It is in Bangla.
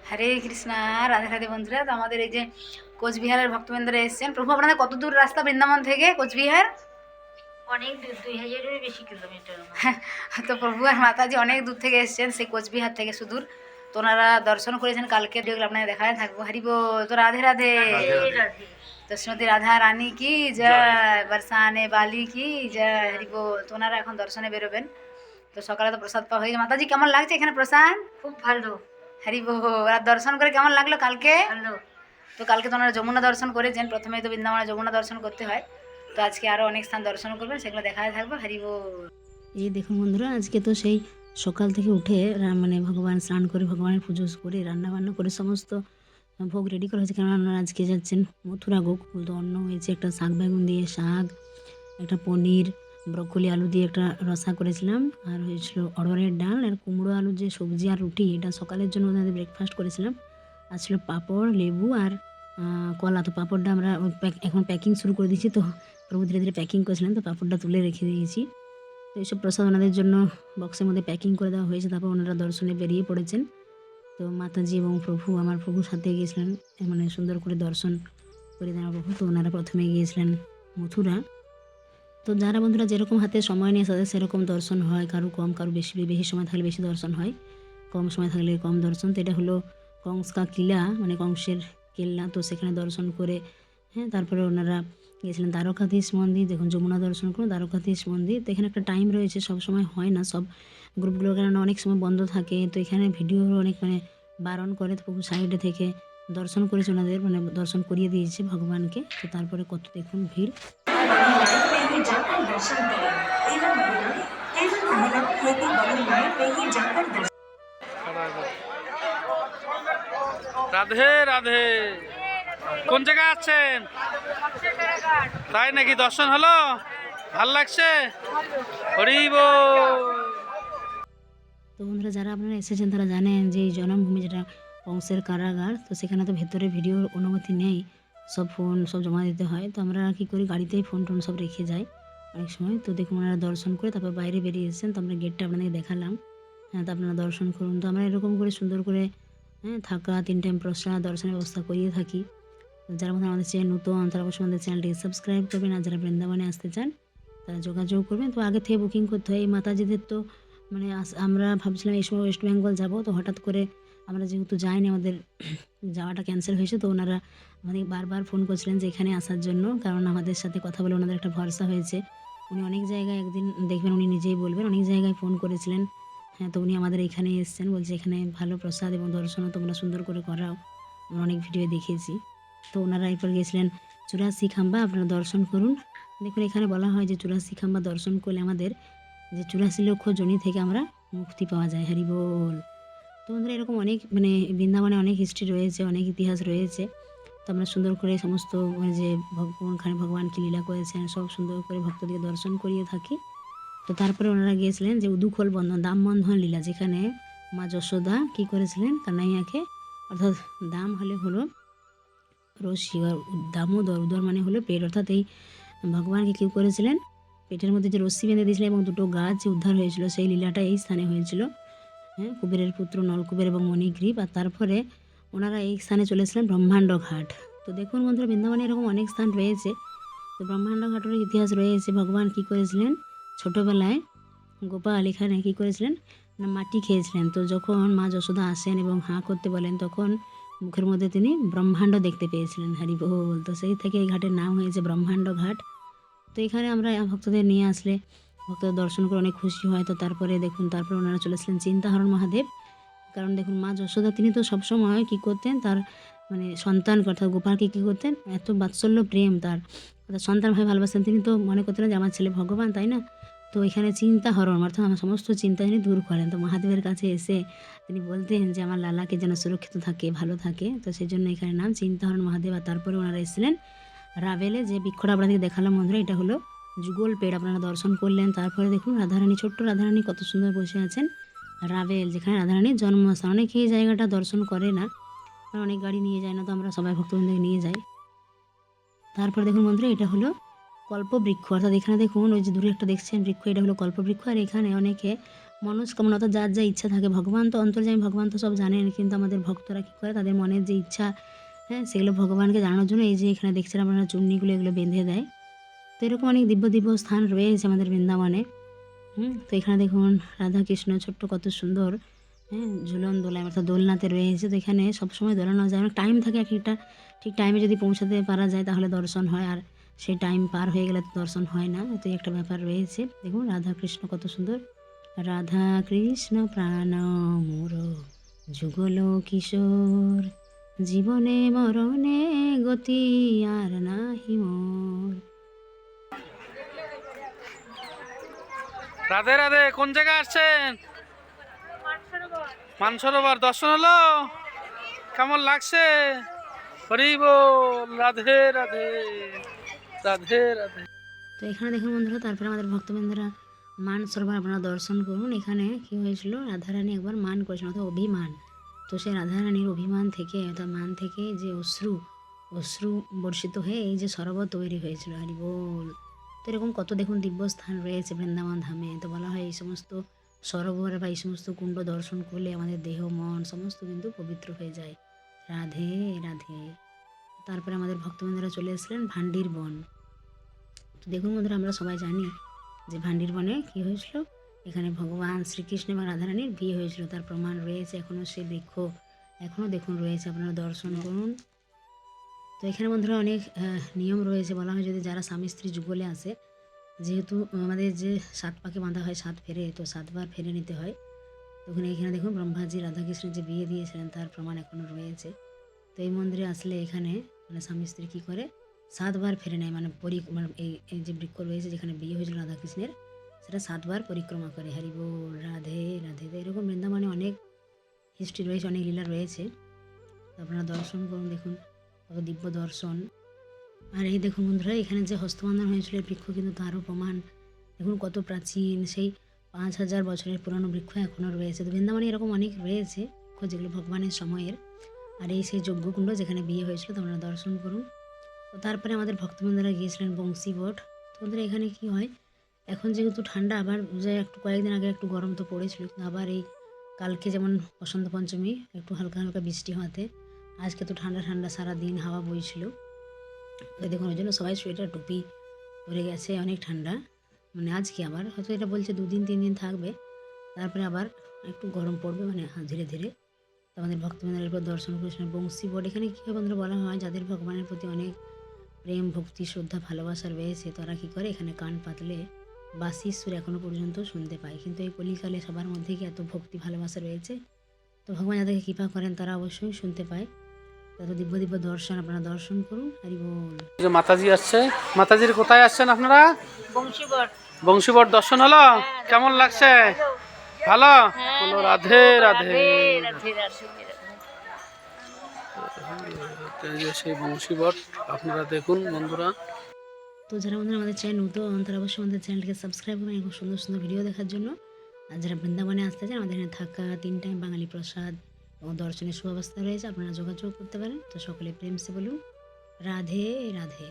হরে কৃষ্ণা, রাধে রাধে বন্ধুরা। তো আমাদের এই যে কোচবিহারের ভক্তবৃন্দরা এসেছেন। প্রভু, আপনাদের কত দূর রাস্তা বৃন্দাবন থেকে কোচবিহার? অনেক দূর, 2000-এরও বেশি কিলোমিটার। তো প্রভু আর মাতাজি অনেক দূর থেকে এসেছেন, সেই কোচবিহার থেকে সুদূর। তো ওনারা দর্শন করেছেন কালকে, যেগুলো আপনাদের দেখায় থাকবো। হরি বল। তো রাধে রাধে। রাধে। তো শ্রীমতী রাধা রানী কি জয়, বর্ষানে বালি কি জয়। হরি বল। তো ওনারা এখন দর্শনে বেরোবেন। তো সকালে তো প্রসাদ পাওয়া হয়েছে। মাতাজি কেমন লাগছে এখানে প্রসাদ? খুব ভালো। হরি বল। আর দর্শন করে কেমন লাগলো কালকে? ভালো। তো কালকে তো ওনারা যমুনা দর্শন করেছেন, প্রথমেই তো বৃন্দাবনে যমুনা দর্শন করতে হয়। তো আজকে আরও অনেক স্থান দর্শন করবেন, সেগুলো দেখাতে থাকবো। হরি বল। এই দেখুন বন্ধুরা, আজকে তো সেই সকাল থেকে উঠে মানে ভগবান স্নান করে ভগবানের পুজো করে রান্নাবান্না করে সমস্ত ভোগ রেডি করা হয়েছে। কারণ ওনারা আজকে যাচ্ছেন মথুরা। গোকুল তো অন্ন হয়েছে, একটা শাক বেগুন দিয়ে শাক, একটা পনির, ব্রকলি আলু দিয়ে একটা রসা করেছিলাম, আর হয়েছিল অড়হরের ডাল আর কুমড়ো আলু যে সবজি আর রুটি, এটা সকালের জন্য ওনাদের ব্রেকফাস্ট করেছিলাম। আর ছিল পাঁপড়, লেবু আর কলা। তো পাঁপড়টা আমরা এখন প্যাকিং শুরু করে দিয়েছি। তো প্রভু ধীরে ধীরে প্যাকিং করেছিলেন, তো পাঁপড়টা তুলে রেখে দিয়েছি। তো এইসব প্রসাদ ওনাদের জন্য বক্সের মধ্যে প্যাকিং করে দেওয়া হয়েছে। তারপর ওনারা দর্শনে বেরিয়ে পড়েছেন। তো মাতাজি এবং প্রভু, আমার প্রভুর সাথে গিয়েছিলেন, মানে সুন্দর করে দর্শন করে দেওয়া প্রভু। তো ওনারা প্রথমে গিয়েছিলেন মথুরা। তো যারা বন্ধুরা যেরকম হাতে সময় নিয়ে তাদের সেরকম দর্শন হয়, কারো কম, কারো বেশি। বেশি সময় থাকলে বেশি দর্শন হয়, কম সময় থাকলে কম দর্শন। তো এটা হলো কংসকা কিলা, মানে কংসের কেল্লা। তো সেখানে দর্শন করে তারপরে ওনারা গিয়েছিলেন দ্বারকাধীশ মন্দির। দেখুন, যমুনা দর্শন করুন, দ্বারকাধীশ মন্দির। তো এখানে একটা টাইম রয়েছে, সব সময় হয় না সব গ্রুপগুলোর কারণে, অনেক সময় বন্ধ থাকে। তো এখানে ভিডিও অনেক বারণ করে। তো প্রভু সাইডে থেকে দর্শন করেছে ওনাদের, দর্শন করিয়ে দিয়েছে ভগবানকে। তো তারপরে কত দেখুন ভিড়। রাধে রাধে। কোন জায়গায় আছেন? তাই নাকি? দর্শন হলো? ভাল লাগছে? হরি বল। তো বন্ধুরা, যারা আপনারা এসেছেন তারা জানেন যে এই জন্মভূমি যেটা কংসের কারাগার। তো সেখানে তো ভেতরে ভিডিওর অনুমতি নেই, সব ফোন সব জমা দিতে হয়। তো আমরা কী করি, গাড়িতেই ফোন টোন সব রেখে যাই অনেক সময়। তো দেখুন ওনারা দর্শন করে তারপর বাইরে বেরিয়ে এসেছেন। তো আমরা গেটটা আপনাদেরকে দেখালাম। তো আপনারা দর্শন করুন। তো আমরা এরকম করে সুন্দর করে থাকা 3 টাইম প্রসাদ দর্শনের ব্যবস্থা করিয়ে থাকি। তো যারা বন্ধুরা আমাদের চ্যানেল নতুন, তারা অবশ্যই আমাদের চ্যানেলটিকে সাবস্ক্রাইব করবেন। আর যারা বৃন্দাবনে আসতে চান তারা যোগাযোগ করবেন। তো আগে থেকে বুকিং করতে হয়। এই মাতাজিদের তো আমরা ভাবছিলাম এই সময় ওয়েস্ট বেঙ্গল যাব। তো হঠাৎ করে আমরা যেহেতু যাইনি, আমাদের যাওয়াটা ক্যান্সেল হয়েছে। তো ওনারা আমাদের বারবার ফোন করছিলেন যে এখানে আসার জন্য, কারণ আমাদের সাথে কথা বলে ওনাদের একটা ভরসা হয়েছে। উনি অনেক জায়গায়, একদিন দেখবেন উনি নিজেই বলবেন, অনেক জায়গায় ফোন করেছিলেন। তো উনি আমাদের এখানে এসেছেন, বলছে এখানে ভালো প্রসাদ এবং দর্শনও তোমরা সুন্দর করে করাও। আমরা অনেক ভিডিও দেখেছি। তো ওনারা এরপর গিয়েছিলেন 84 খাম্বা, আপনারা দর্শন করুন। দেখুন এখানে বলা হয় যে 84 খাম্বা দর্শন করলে আমাদের যে 84 লক্ষ যোনি থেকে আমরা মুক্তি পাওয়া যায়। হরি বল। তো বন্ধুরা, এরকম অনেক বৃন্দাবনে অনেক হিস্ট্রি রয়েছে, অনেক ইতিহাস রয়েছে। তো আমরা সুন্দর করে সমস্ত যে ভগবান কী লীলা করেছেন সব সুন্দর করে ভক্তদের দর্শন করিয়ে থাকি। তো তারপরে ওনারা গিয়েছিলেন যে উদুখোল বন্ধন, দাম বন্ধন লীলা, যেখানে মা যশোদা কী করেছিলেন, কানাইয়াকে, অর্থাৎ দাম হলো রশি, আর দামোদর, উদর মানে হলো পেট, অর্থাৎ এই ভগবানকে কী করেছিলেন, পেটের মধ্যে যে রশ্মি বেঁধে দিয়েছিলেন এবং দুটো গাছ যে উদ্ধার হয়েছিল, সেই লীলাটা এই স্থানে হয়েছিল। কুবেরের পুত্র নলকুবের এবং মণিগ্রীব। আর তারপরে ওনারা এই স্থানে চলেছিলেন ব্রহ্মাণ্ড ঘাট। তো দেখুন বন্ধুরা, বৃন্দাবনে এরকম অনেক স্থান রয়েছে। তো ব্রহ্মাণ্ড ঘাটের ইতিহাস রয়েছে। ভগবান কী করেছিলেন, ছোটোবেলায় গোপাল এখানে কী করেছিলেন না, মাটি খেয়েছিলেন। তো যখন মা যশোদা আসেন এবং হাঁ করতে বলেন, তখন মুখের মধ্যে তিনি ব্রহ্মাণ্ড দেখতে পেয়েছিলেন। হরি বল। তো সেই থেকে এই ঘাটের নাম হয়েছে ব্রহ্মাণ্ড ঘাট। তো এখানে আমরা ভক্তদের নিয়ে আসলে ভক্তদের দর্শন করে অনেক খুশি হয়। তো তারপরে দেখুন, তারপরে ওনারা চলেছিলেন চিন্তাহরণ মহাদেব। কারণ দেখুন, মা যশোদা তিনি তো সবসময় কী করতেন, তার সন্তান অর্থাৎ গোপালকে কী করতেন, এত বাৎসল্য প্রেম তার, অর্থাৎ সন্তান ভাই ভালোবাসতেন। তিনি তো মনে করতেন যে আমার ছেলে ভগবান, তাই না? তো এখানে চিন্তাহরণ অর্থাৎ আমার সমস্ত চিন্তা তিনি দূর করেন। তো মহাদেবের কাছে এসে তিনি বলতেন যে আমার লালাকে যেন সুরক্ষিত থাকে, ভালো থাকে। তো সেই জন্য এখানে নাম চিন্তাহরণ মহাদেব। আর তারপরে ওনারা এসেছিলেন রাভেলে, যে বৃক্ষটা আপনাদেরকে দেখালাম বন্ধুরা, এটা হলো যুগল পেড়, আপনারা দর্শন করলেন। তারপরে দেখুন রাধারানী, ছোট্ট রাধারানী কত সুন্দর বসে আছেন। রাভেল, যেখানে রাধারানীর জন্মস্থান। অনেকে এই জায়গাটা দর্শন করে না, অনেক গাড়ি নিয়ে যায় না। তো আমরা সবাই ভক্তবৃন্দকে নিয়ে যাই। তারপরে দেখুন বন্ধুরা, এটা হলো কল্পবৃক্ষ, অর্থাৎ এখানে দেখুন ওই যে দূরে একটা দেখছেন বৃক্ষ, এটা হলো কল্পবৃক্ষ। আর এখানে অনেকে মনস্কামনা অর্থাৎ যার যা ইচ্ছা থাকে, ভগবান তো অন্তর্যামী, ভগবান তো সব জানেন, কিন্তু আমাদের ভক্তরা কী করে তাদের মনের যে ইচ্ছা, হ্যাঁ, সেগুলো ভগবানকে জানানোর জন্য এই যে এখানে দেখছেন আপনারা চূর্ণিগুলো এগুলো বেঁধে দেয়। তো এরকম অনেক দিব্য দিব্য স্থান রয়েছে আমাদের বৃন্দাবনে। তো এখানে দেখুন রাধাকৃষ্ণ ছোট্ট কত সুন্দর, হ্যাঁ, ঝুলন দোলায় অর্থাৎ দোলনাতে রয়েছে। তো এখানে সবসময় দোলানো যায়, অনেক টাইম থাকে, এক একটা ঠিক টাইমে যদি পৌঁছাতে পারা যায় তাহলে দর্শন হয়, আর সেই টাইম পার হয়ে গেলে তো দর্শন হয় না। তো এই একটা ব্যাপার রয়েছে। দেখুন রাধাকৃষ্ণ কত সুন্দর, রাধা কৃষ্ণ প্রাণ মোর যুগল কিশোর, জীবনে মরণে গতি আর নাহি মোর। রাধে রাধে। কোন জায়গায় আসছেন? মানসরোবর দর্শন হলো, কেমন লাগছে? হরি বল, রাধে রাধে, রাধে রাধে। তো এখানে দেখুন বন্ধুরা, তারপরে আমাদের ভক্তবৃন্দরা মানসরোবর আপনারা দর্শন করুন। এখানে কি হয়েছিল, রাধারানী একবার মান করেছিলেন অর্থাৎ অভিমান। তো সেই রাধারানীর অভিমান থেকে অর্থাৎ মান থেকে যে অশ্রু বর্ষিত হয়ে এই যে সরোবর তৈরি হয়েছিল। হরি বল। তো এরকম কত দেখুন দিব্য স্থান রয়েছে বৃন্দাবন ধামে। তো বলা হয় এই সমস্ত সরোবর বা এই সমস্ত কুণ্ড দর্শন করলে আমাদের দেহ মন সমস্ত কিন্তু পবিত্র হয়ে যায়। রাধে রাধে। তারপরে আমাদের ভক্তবৃন্দরা চলে এসেছিলেন ভান্ডির বন। তো দেখুন বন্ধুরা, আমরা সবাই জানি যে ভান্ডির বনে কী হয়েছিল, এখানে ভগবান শ্রীকৃষ্ণ এবং রাধারানীর বিয়ে হয়েছিল, তার প্রমাণ রয়েছে এখনও। সেই বৃক্ষ এখনও দেখুন রয়েছে, আপনারা দর্শন করুন। তো এখানে বন্ধুরা অনেক নিয়ম রয়েছে। বলা হয় যদি যারা স্বামী স্ত্রী যুগলে আসে, যেহেতু আমাদের যে 7 পাকে বাঁধা হয় 7 ফেরে, তো 7বার ফেরে নিতে হয়। তখন এখানে দেখুন ব্রহ্মাজি রাধাকৃষ্ণের যে বিয়ে দিয়েছিলেন তার প্রমাণ এখনও রয়েছে। তো এই মন্দিরে আসলে এখানে মানে স্বামী স্ত্রী কী করে 7বার ফেরে নেয়, মানে মানে এই যে বৃক্ষ রয়েছে যেখানে বিয়ে হয়েছিল রাধাকৃষ্ণের, সেটা 7বার পরিক্রমা করে। হরি বল, রাধে রাধে। তো এরকম বৃন্দাবনে অনেক হিস্ট্রি রয়েছে, অনেক লীলা রয়েছে। তো আপনারা দর্শন করুন, দেখুন কত দিব্য দর্শন। আর এই দেখুন বন্ধুরা, এখানে যে হস্তবন্ধন হয়েছিল এই বৃক্ষ কিন্তু তারও প্রমাণ। দেখুন কত প্রাচীন, সেই 5000 বছরের পুরনো বৃক্ষ এখনও রয়েছে। তো বৃন্দাবনে এরকম অনেক রয়েছে যেগুলো ভগবানের সময়ের। আর এই সেই যজ্ঞকুণ্ড যেখানে বিয়ে হয়েছিল, তো আপনারা দর্শন করুন। তো তারপরে আমাদের ভক্তবৃন্দরা গিয়েছিলেন বংশীবট। তো ওদের এখানে কি হয়, এখন যেহেতু ঠান্ডা, আবার যে একটু কয়েকদিন আগে একটু গরম তো পড়েছিল, কিন্তু আবার এই কালকে যেমন বসন্ত পঞ্চমী একটু হালকা হালকা বৃষ্টি হওয়াতে আজকে তো ঠান্ডা ঠান্ডা সারাদিন হাওয়া বইছিল। তো দেখুন ওই জন্য সবাই সোয়েটার টুপি পরে গেছে, অনেক ঠান্ডা। মানে আজকে আবার হয়তো এটা বলছে 2 দিন 3 দিন থাকবে, তারপরে আবার একটু গরম পড়বে, মানে ধীরে ধীরে। তো আমাদের ভক্তবৃন্দের এরপর দর্শন করেছিলেন বংশীবট। এখানে কী হয় বন্ধুরা, বলা হয় যাদের ভগবানের প্রতি অনেক প্রেম ভক্তি শ্রদ্ধা ভালোবাসা রয়েছে, তারা কী করে এখানে কান পাতলে বাঁশির সুর এখনও পর্যন্ত শুনতে পায়। কিন্তু এই কলিকালে সবার মধ্যে কি এত ভক্তি ভালোবাসা রয়েছে, তো ভগবান যাদেরকে কৃপা করেন তারা অবশ্যই শুনতে পায়। তত দিব্য দিব্য দর্শন আপনারা দর্শন করুন। হরি বল। যে মাতাজি আসছে, মাতাজির কোথায় আসছেন আপনারা? বংশীবট। বংশীবট দর্শন হলো, কেমন লাগছে? ভালো বলো, রাধে রাধে। রাধে রাধে। এই যে সেই বংশীবট, আপনারা দেখুন বন্ধুরা। তো যারা বন্ধুরা আমাদের চ্যানেল নতুন, তারা অবশ্যই আমাদের চ্যানেলকে সাবস্ক্রাইব করুন এরকম সুন্দর সুন্দর ভিডিও দেখার জন্য। আর যারা বৃন্দাবনে আসতে চান, আমাদের এখানে থাকা 3 টাইম বাঙালি প্রসাদ এবং দর্শনের সুব্যবস্থা রয়েছে, আপনারা যোগাযোগ করতে পারেন। তো সকলে প্রেমসে বলুন রাধে রাধে।